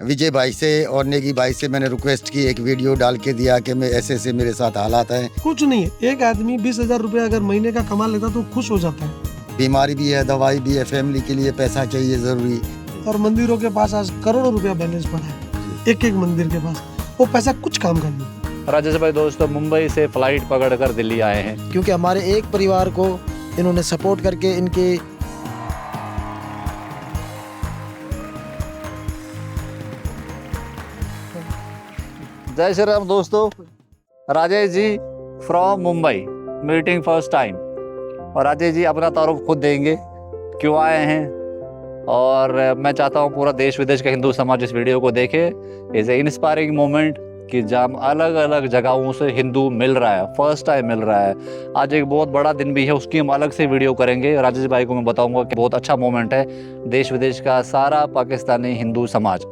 विजय भाई से और नेगी भाई से मैंने रिक्वेस्ट की, एक वीडियो डाल के दिया कि मैं ऐसे मेरे साथ हालात हैं। कुछ नहीं है, एक आदमी 20,000 रुपया अगर महीने का कमा लेता तो खुश हो जाता है। बीमारी भी है, दवाई भी है, फैमिली के लिए पैसा चाहिए जरूरी। और मंदिरों के पास आज करोड़ों रुपया बैलेंस पड़ा है, एक एक मंदिर के पास, वो पैसा कुछ काम का नहीं। राजेश भाई दोस्तों मुंबई से फ्लाइट पकड़कर दिल्ली आए हैं, क्योंकि हमारे एक परिवार को इन्होंने सपोर्ट करके इनके जय श्री राम दोस्तों। Rajesh ji from Mumbai meeting first time, और राजेश जी अपना तारुफ खुद देंगे क्यों आए हैं, और मैं चाहता हूँ पूरा देश विदेश का हिंदू समाज इस वीडियो को देखे। इज ए इंस्पायरिंग मोमेंट कि जहाँ अलग अलग जगहों से हिंदू मिल रहा है, फर्स्ट टाइम मिल रहा है। आज एक बहुत बड़ा दिन भी है, उसकी हम अलग से वीडियो करेंगे। राजेश भाई को मैं बताऊंगा कि बहुत अच्छा मोमेंट है, देश विदेश का सारा पाकिस्तानी हिंदू समाज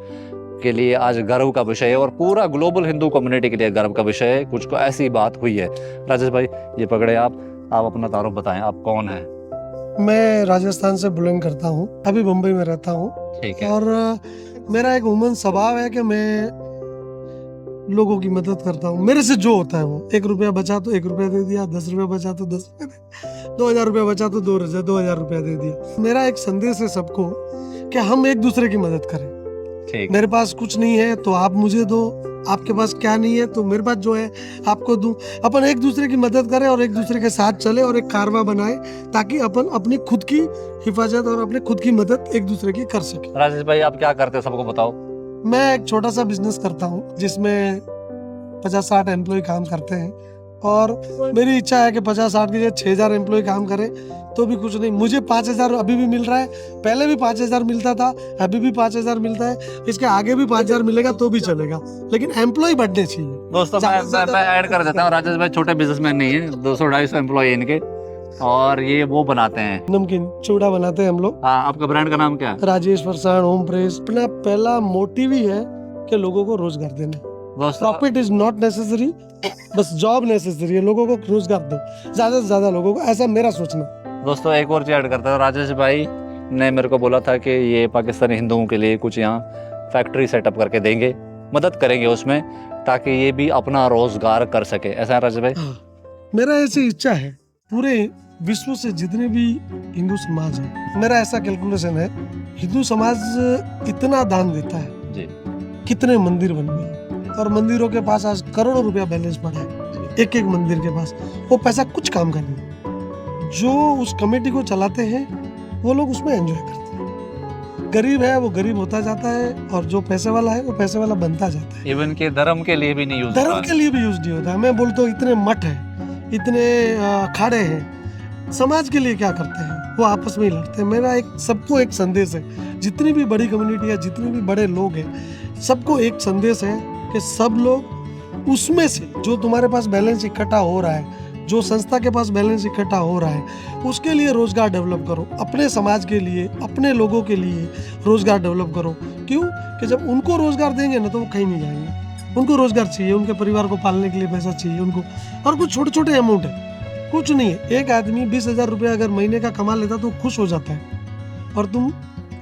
के लिए आज गर्व का विषय है, और पूरा ग्लोबल हिंदू कम्युनिटी के लिए गर्व का विषय है। कुछ ऐसी बात हुई है। राजेश भाई ये पकड़े आप अपना तारुफ बताएं, आप कौन हैं? मैं राजस्थान से बिलोंग करता हूँ, अभी मुंबई में रहता हूँ। ठीक है। और मेरा एक उमन स्वभाव है कि मैं लोगों की मदद करता हूँ। मेरे से जो होता है वो, 1 रुपया बचा तो 1 रुपया दे दिया, 10 रुपया बचा तो 10 रुपया, 2,000 रुपया बचा तो 2,000 रुपया दे दिया। मेरा एक संदेश है सबको कि हम एक दूसरे की मदद करें। ठीक। मेरे पास कुछ नहीं है तो आप मुझे दो, आपके पास क्या नहीं है तो मेरे पास जो है आपको दूं। अपन एक दूसरे की मदद करें और एक दूसरे के साथ चले और एक कारवा बनाए, ताकि अपन अपनी खुद की हिफाजत और अपने खुद की मदद एक दूसरे की कर सके। राजेश भाई आप क्या करते हैं सबको बताओ। मैं एक छोटा सा बिजनेस करता हूँ जिसमें 50-60 एम्प्लॉय काम करते हैं, और मेरी इच्छा है कि 50-60 की जगह 6,000 एम्प्लॉय काम करें तो भी कुछ नहीं। मुझे 5,000 अभी भी मिल रहा है, पहले भी 5,000 मिलता था, अभी भी 5,000 मिलता है, इसके आगे भी 5,000 मिलेगा तो भी चलेगा, लेकिन एम्प्लॉय बढ़ने चाहिए। दोस्तों मैं ऐड कर देता हूँ, राजेश भाई छोटे बिजनेसमैन नहीं है, 200-250 एम्प्लॉय इनके, और ये वो बनाते हैं नमकीन चूड़ा बनाते हैं हम लोग। आपका ब्रांड का नाम क्या है? Rajesh farsan home press. अपना पहला मोटिव ही है कि लोगों को रोजगार देना। प्रॉफिट इज नॉट नेसेसरी, बस जॉब नेसेसरी है। लोगों को रोजगार दो, ज्यादा से ज्यादा लोगों को, ऐसा मेरा सोचना। दोस्तों एक और चीज ऐड करता हूँ, राजेश भाई ने मेरे को बोला था कि ये पाकिस्तानी हिंदुओं के लिए कुछ यहाँ फैक्ट्री सेटअप करके देंगे, मदद करेंगे उसमें, ताकि ये भी अपना रोजगार कर सके। ऐसा है राजेश भाई? मेरा ऐसी इच्छा है, पूरे विश्व से जितने भी हिंदू समाज है, मेरा ऐसा कैलकुलेशन है, हिंदू समाज इतना दान देता है जी, कितने मंदिर बन गए, और मंदिरों के पास आज करोड़ों रुपया बैलेंस पड़ा है, एक एक मंदिर के पास, वो पैसा कुछ काम का नहीं। जो उस कमेटी को चलाते हैं वो लोग उसमें एंजॉय करते हैं। गरीब है वो गरीब होता जाता है, और जो पैसे वाला है वो पैसे वाला बनता जाता है। इवन के धर्म के लिए भी नहीं यूज, धर्म के लिए भी यूज नहीं होता है। मैं बोलता हूँ इतने मठ है, इतने अखाड़े हैं, समाज के लिए क्या करते हैं? वो आपस में ही लड़ते हैं। मेरा एक सबको एक संदेश है, जितनी भी बड़ी कम्युनिटी है, जितने भी बड़े लोग हैं, सबको एक संदेश है कि सब लोग उसमें से जो तुम्हारे पास बैलेंस इकट्ठा हो रहा है, जो संस्था के पास बैलेंस इकट्ठा हो रहा है, उसके लिए रोजगार डेवलप करो। अपने समाज के लिए, अपने लोगों के लिए रोजगार डेवलप करो। क्यों? कि जब उनको रोजगार देंगे ना तो वो कहीं नहीं जाएंगे। उनको रोजगार चाहिए, उनके परिवार को पालने के लिए पैसा चाहिए उनको, और कुछ छोटे छोटे अमाउंट है, कुछ नहीं है। एक आदमी 20,000 रुपया अगर महीने का कमा लेता तो खुश हो जाता है, और तुम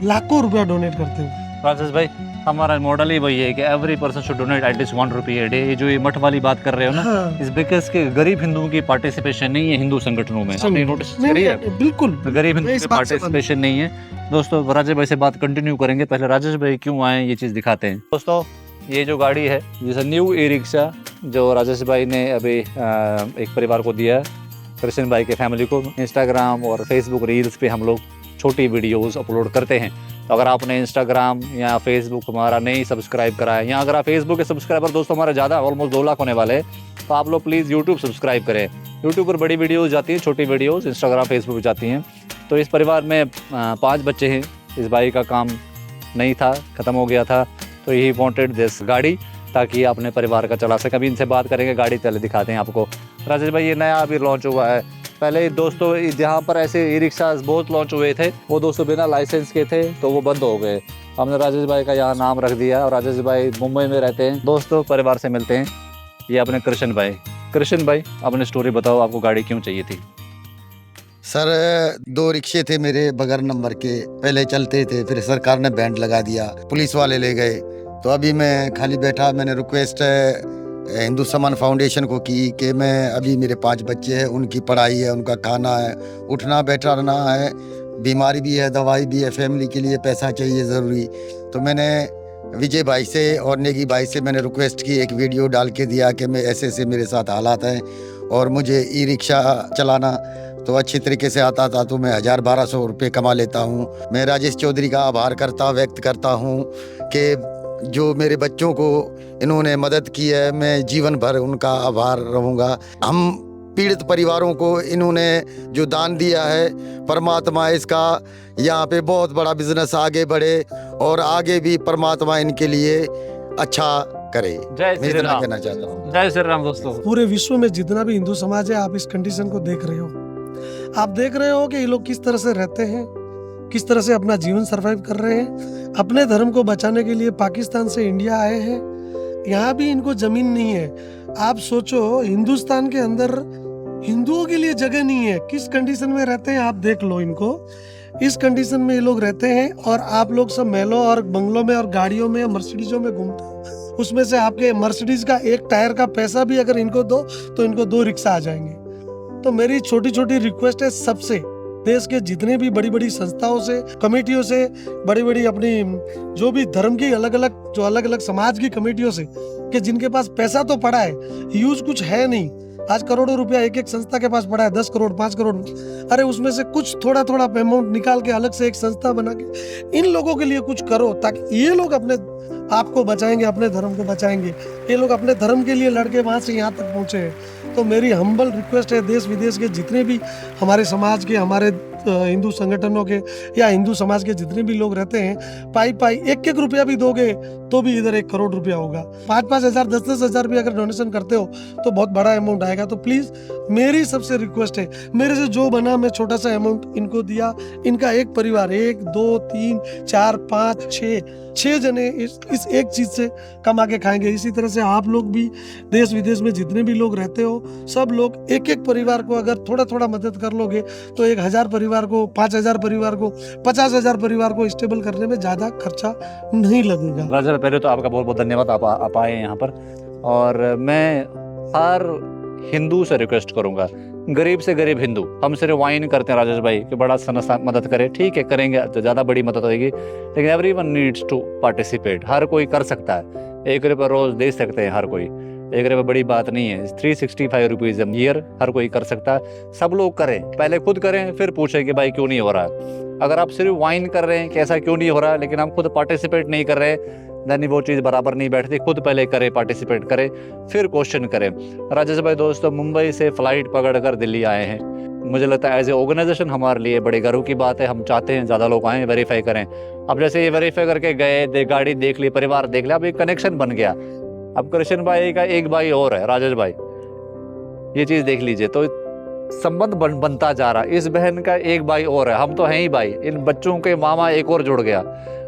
लाखों रुपया डोनेट करते हो। राजेश भाई हमारा मॉडल ही वही है कि every person should donate at least 1 रुपया ए डे। ये जो ये मठ वाली बात कर रहे हो ना, हाँ। इस बिकॉज के गरीब हिंदुओं की पार्टिसिपेशन नहीं है हिंदू संगठनों में। आपने नोटिस करी है? बिल्कुल गरीब हिंदुओं की पार्टिसिपेशन नहीं है। दोस्तों राजेश भाई से बात कंटिन्यू करेंगे, पहले राजेश भाई क्यों आए ये चीज़ दिखाते हैं। दोस्तों ये जो गाड़ी है, जैसे न्यू ई रिक्शा जो राजेश भाई ने अभी एक परिवार को दिया है, कृष्ण भाई के फैमिली को। इंस्टाग्राम और फेसबुक रील्स पे हम लोग छोटी वीडियोस अपलोड करते हैं, तो अगर आपने इंस्टाग्राम या फेसबुक हमारा नहीं सब्सक्राइब करा है, या अगर आप फेसबुक के सब्सक्राइबर दोस्तों हमारे ज़्यादा ऑलमोस्ट 2 लाख होने वाले हैं, तो आप लोग प्लीज़ यूट्यूब सब्सक्राइब करें। यूट्यूब पर बड़ी वीडियोस जाती हैं, छोटी वीडियोस इंस्टाग्राम फेसबुक पर जाती हैं। तो इस परिवार में 5 बच्चे हैं। इस भाई का काम नहीं था, ख़त्म हो गया था, तो ही वांटेड दिस गाड़ी ताकि अपने परिवार का चला सके। अभी इनसे बात करेंगे, गाड़ी चले दिखाते हैं आपको। राजेश भाई ये नया अभी लॉन्च हुआ है। पहले दोस्तों जहाँ पर ऐसे ई रिक्शाज बहुत लॉन्च हुए थे, वो दोस्तों बिना लाइसेंस के थे, तो वो बंद हो गए। हमने राजेश भाई का यहाँ नाम रख दिया, और राजेश भाई मुंबई में रहते हैं। दोस्तों परिवार से मिलते हैं, ये अपने कृष्ण भाई। कृष्ण भाई अपनी स्टोरी बताओ, आपको गाड़ी क्यों चाहिए थी? सर 2 रिक्शे थे मेरे बगैर नंबर के, पहले चलते थे, फिर सरकार ने बैंड लगा दिया, पुलिस वाले ले गए, तो अभी मैं खाली बैठा, मैंने रिक्वेस्ट हिंदू समान फाउंडेशन को की कि मैं अभी मेरे 5 बच्चे हैं, उनकी पढ़ाई है, उनका खाना है, उठना बैठना है, बीमारी भी है, दवाई भी है, फैमिली के लिए पैसा चाहिए ज़रूरी। तो मैंने विजय भाई से और नेगी भाई से मैंने रिक्वेस्ट की, एक वीडियो डाल के दिया कि मैं ऐसे मेरे साथ हालात हैं और मुझे ई रिक्शा चलाना तो अच्छी तरीके से आता था, तो मैं 1000-1200 रुपये कमा लेता हूँ। मैं राजेश चौधरी का आभार व्यक्त करता हूँ कि जो मेरे बच्चों को इन्होंने मदद की है, मैं जीवन भर उनका आभार रहूँगा। हम पीड़ित परिवारों को इन्होंने जो दान दिया है, परमात्मा इसका यहाँ पे बहुत बड़ा बिजनेस आगे बढ़े और आगे भी परमात्मा इनके लिए अच्छा करे। जय मैं श्री इतना राम। कहना चाहता हूँ। जय श्री राम। दोस्तों पूरे विश्व में जितना भी हिंदू समाज है, आप इस कंडीशन को देख रहे हो। आप देख रहे हो कि ये लोग किस तरह से रहते हैं, किस तरह से अपना जीवन सरवाइव कर रहे हैं। अपने धर्म को बचाने के लिए पाकिस्तान से इंडिया आए हैं। यहाँ भी इनको जमीन नहीं है। आप सोचो, हिंदुस्तान के अंदर हिंदुओं के लिए जगह नहीं है। किस कंडीशन में रहते हैं आप देख लो इनको। इस कंडीशन में ये लोग रहते हैं और आप लोग सब महलों और बंगलों में और गाड़ियों में, मर्सिडीजों में घूमते हो। उसमें से आपके मर्सिडीज का एक टायर का पैसा भी अगर इनको दो तो इनको 2 रिक्शा आ जाएंगे। तो मेरी छोटी छोटी रिक्वेस्ट है सबसे, देश के जितने भी बड़ी बड़ी संस्थाओं से, कमेटियों से, बड़ी बड़ी अपनी जो भी धर्म की अलग अलग समाज की कमेटियों से, कि जिनके पास पैसा तो पड़ा है, यूज कुछ है नहीं। आज करोड़ों रुपया एक संस्था के पास पड़ा है, 10 करोड़ 5 करोड़। अरे उसमें से कुछ थोड़ा अमाउंट निकाल के अलग से एक संस्था बना के इन लोगों के लिए कुछ करो, ताकि ये लोग अपने आप को बचाएंगे, अपने धर्म को बचाएंगे। ये लोग अपने धर्म के लिए लड़के वहाँ से यहाँ तक पहुँचे हैं। तो मेरी हम्बल रिक्वेस्ट है, देश विदेश के जितने भी हमारे समाज के, हमारे हिंदू संगठनों के या हिंदू समाज के जितने भी लोग रहते हैं, पाई 1-1 रुपया भी दोगे तो भी इधर 1 करोड़ रुपया होगा। 5-5 हज़ार 10-10 हज़ार भी अगर डोनेशन करते हो तो बहुत बड़ा अमाउंट आएगा। तो प्लीज़ मेरी सबसे रिक्वेस्ट है, मेरे से जो बना मैं छोटा सा अमाउंट इनको दिया। इनका एक परिवार 1 2 3 4 5 6 जने इस एक चीज़ से कमा के खाएंगे। इसी तरह से आप लोग भी देश विदेश में जितने भी लोग रहते हो, सब लोग एक परिवार को अगर थोड़ा मदद कर लोगे तो 1000 परिवार को, 5000 परिवार को, 50,000 परिवार को स्टेबल करने में ज़्यादा खर्चा नहीं लगेगा। राजा, पहले तो आपका बहुत बहुत धन्यवाद, आप आए यहाँ पर। और मैं हर हिंदू से रिक्वेस्ट करूँगा, गरीब से गरीब हिंदू, हम सिर्फ वाइन करते हैं राजेश भाई कि बड़ा संस्था मदद करे, ठीक है करेंगे तो ज़्यादा बड़ी मदद होगी, लेकिन एवरीवन नीड्स टू पार्टिसिपेट। हर कोई कर सकता है, 1 रुपया रोज़ दे सकते हैं हर कोई, 1 रुपया बड़ी बात नहीं है। 365 रुपीज़ ईयर हर कोई कर सकता है। सब लोग करें, पहले खुद करें, फिर पूछें कि भाई क्यों नहीं हो रहा है। अगर आप सिर्फ वाइन कर रहे हैं कि ऐसा क्यों नहीं हो रहा है, लेकिन आप खुद पार्टिसिपेट नहीं कर रहे, देन वो चीज़ बराबर नहीं बैठती। खुद पहले करें, पार्टिसिपेट करें, फिर क्वेश्चन करें। राजेश भाई दोस्तों मुंबई से फ्लाइट पकड़कर दिल्ली आए हैं। मुझे लगता है एज ए ऑर्गेनाइजेशन हमारे लिए बड़े गर्व की बात है। हम चाहते हैं ज़्यादा लोग आएँ, वेरीफाई करें। अब जैसे ये वेरीफाई करके गए, गाड़ी देख ली, परिवार देख लिया, अब एक कनेक्शन बन गया। अब कृष्ण भाई का एक भाई और है, राजेश भाई, ये चीज़ देख लीजिए, तो संबंध बनता जा रहा है। इस बहन का एक भाई और है, हम तो हैं ही भाई, इन बच्चों के मामा एक और जुड़ गया,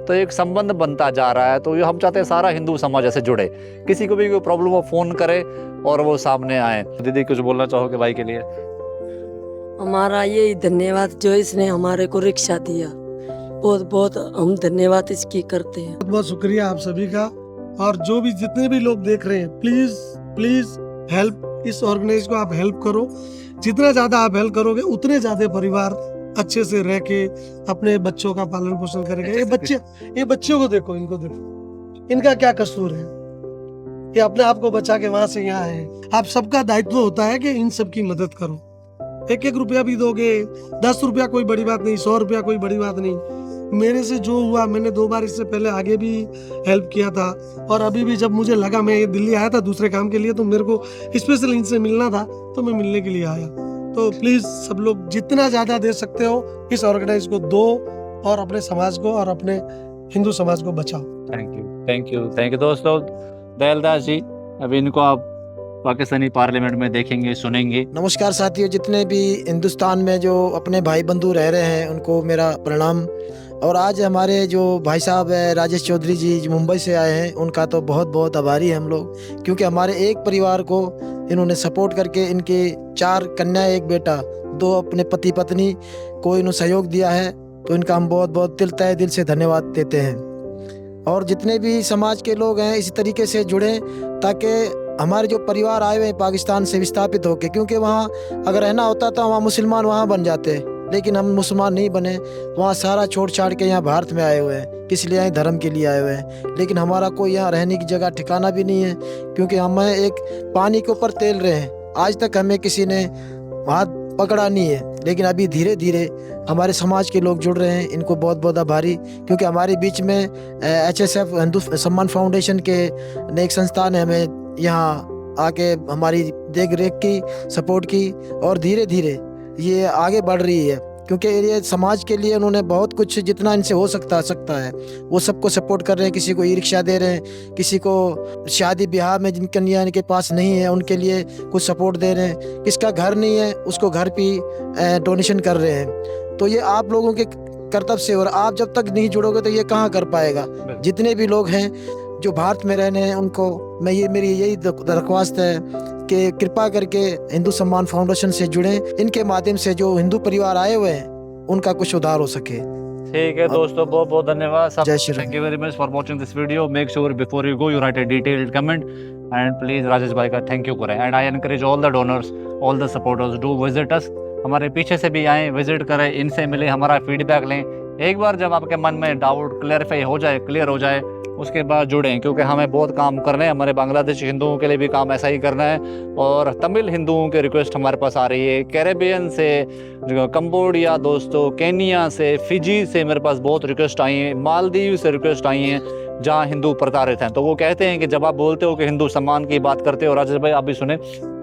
तो एक संबंध बनता जा रहा है। तो ये हम चाहते हैं सारा हिंदू समाज ऐसे जुड़े, किसी को भी कोई प्रॉब्लम हो फ़ोन करे और वो सामने आए। दीदी कुछ बोलना चाहोगे भाई के लिए? हमारा यही धन्यवाद जो इसने हमारे को रिक्शा दिया, बहुत बहुत हम धन्यवाद इसकी करते हैं। बहुत बहुत शुक्रिया आप सभी का। और जो भी जितने भी लोग देख रहे हैं, प्लीज हेल्प, इस ऑर्गेनाइज को आप हेल्प करो। जितना ज्यादा आप हेल्प करोगे उतने ज्यादा परिवार अच्छे से रह के अपने बच्चों का पालन पोषण करेंगे। ये बच्चों को देखो, इनको देखो, इनका क्या कसूर है, ये अपने आप को बचा के वहां से यहाँ आए हैं। आप सबका दायित्व होता है कि इन सब की मदद करो। 1-1 रुपया भी दोगे, 10 रुपया कोई बड़ी बात नहीं, 100 रुपया कोई बड़ी बात नहीं। मेरे से जो हुआ, मैंने 2 बार इससे पहले आगे भी हेल्प किया था, और अभी भी जब मुझे लगा, मैं दिल्ली आया था दूसरे काम के लिए, तो मेरे को स्पेशल इनसे मिलना था, तो मैं मिलने के लिए आया। तो प्लीज सब लोग जितना ज्यादा दे सकते हो इस ऑर्गेनाइज को दो, और अपने समाज को और अपने हिंदू समाज को बचाओ। थैंक यू दोस्तों। दयालदास जी, अभी इनको आप पाकिस्तानी पार्लियामेंट में देखेंगे, सुनेंगे। नमस्कार साथियों, जितने भी हिंदुस्तान में जो अपने भाई बंधु रह रहे हैं उनको मेरा प्रणाम। और आज हमारे जो भाई साहब है राजेश चौधरी जी, जो मुंबई से आए हैं, उनका तो बहुत बहुत आभारी है हम लोग, क्योंकि हमारे एक परिवार को इन्होंने सपोर्ट करके इनके 4 कन्या 1 बेटा, 2 अपने पति पत्नी को इन्होंने सहयोग दिया है। तो इनका हम बहुत बहुत तहे दिल से धन्यवाद देते हैं। और जितने भी समाज के लोग हैं इसी तरीके से जुड़ें, ताकि हमारे जो परिवार आए हुए हैं पाकिस्तान से विस्थापित होकर, क्योंकि वहाँ अगर रहना होता तो वहाँ मुसलमान वहाँ बन जाते, लेकिन हम मुसलमान नहीं बने, वहाँ सारा छोड़ छाड़ के यहाँ भारत में आए हुए हैं, किस लिए आए, धर्म के लिए आए हुए हैं। लेकिन हमारा कोई यहाँ रहने की जगह ठिकाना भी नहीं है, क्योंकि हमें एक पानी के ऊपर तेल रहे हैं। आज तक हमें किसी ने हाथ पकड़ा नहीं है, लेकिन अभी धीरे धीरे हमारे समाज के लोग जुड़ रहे हैं, इनको बहुत बहुत आभारी। क्योंकि हमारे बीच में HSF हिंदू सम्मान फाउंडेशन के ने एक संस्था ने हमें यहाँ आके हमारी देख रेख की, सपोर्ट की, और धीरे धीरे ये आगे बढ़ रही है। क्योंकि ये समाज के लिए उन्होंने बहुत कुछ जितना इनसे हो सकता है वो सबको सपोर्ट कर रहे हैं। किसी को ई रिक्शा दे रहे हैं, किसी को शादी ब्याह में जिन कन्या इनके पास नहीं है उनके लिए कुछ सपोर्ट दे रहे हैं, किसका घर नहीं है उसको घर भी डोनेशन कर रहे हैं। तो ये आप लोगों के कर्तव्य से, और आप जब तक नहीं जुड़ोगे तो ये कहाँ कर पाएगा। जितने भी लोग हैं जो भारत में रहने हैं उनको मैं मेरी यही दरख्वास्त है कि कृपा करके हिंदू सम्मान फाउंडेशन से जुड़ें। इनके माध्यम से जो हिंदू परिवार आए हुए हैं उनका कुछ उद्धार हो सके। ठीक है दोस्तों, बहुत बहुत धन्यवाद। जय Shri Ram. Thank you very much for watching this video. Make sure before you go you right a detailed comment and please Rajesh भाई का थैंक यू करें। And I encourage all the donors, all the supporters do visit us. हमारे पीछे से भी आएँ, visit करें, इनसे मिले, हमारा फीडबैक लें। एक बार जब आपके मन में डाउट क्लियर हो जाए उसके बाद जुड़ें, क्योंकि हमें बहुत काम करना है। हमारे बांग्लादेशी हिंदुओं के लिए भी काम ऐसा ही करना है। और तमिल हिंदुओं की रिक्वेस्ट हमारे पास आ रही है, कैरेबियन से, कंबोडिया दोस्तों, केनिया से, फिजी से मेरे पास बहुत रिक्वेस्ट आई हैं, मालदीव से रिक्वेस्ट आई हैं जहाँ हिंदू प्रताड़ित हैं। तो वो कहते हैं कि जब आप बोलते हो कि हिंदू सम्मान की बात करते हो, राजेश भाई आप भी सुने,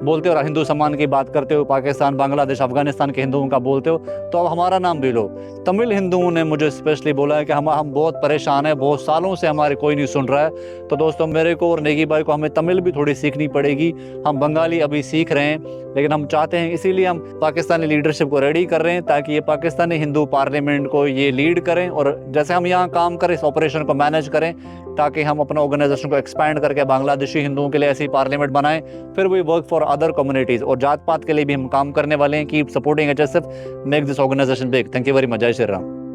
बोलते हो हिंदू सम्मान की बात करते हो, पाकिस्तान, बांग्लादेश, अफगानिस्तान के हिंदुओं का बोलते हो, तो अब हमारा नाम भी लो। तमिल हिंदुओं ने मुझे स्पेशली बोला है कि हम बहुत परेशान हैं, बहुत सालों से हमारे कोई नहीं सुन रहा है। तो दोस्तों मेरे को और नेगी भाई को हमें तमिल भी थोड़ी सीखनी पड़ेगी। हम बंगाली अभी सीख रहे हैं, लेकिन हम चाहते हैं, इसीलिए हम पाकिस्तानी लीडरशिप को रेडी कर रहे हैं ताकि ये पाकिस्तानी हिंदू पार्लियामेंट को ये लीड करें, और जैसे हम यहाँ काम करें इस ऑपरेशन को मैनेज करें, ताकि हम अपना ऑर्गेनाइजेशन को एक्सपैंड करके बांग्लादेशी हिंदुओं के लिए ऐसी पार्लियामेंट बनाएं। फिर we work for other communities, और जात पात के लिए भी हम काम करने वाले हैं। Keep supporting HSF, make this organization big. Thank you very much. जय श्री राम।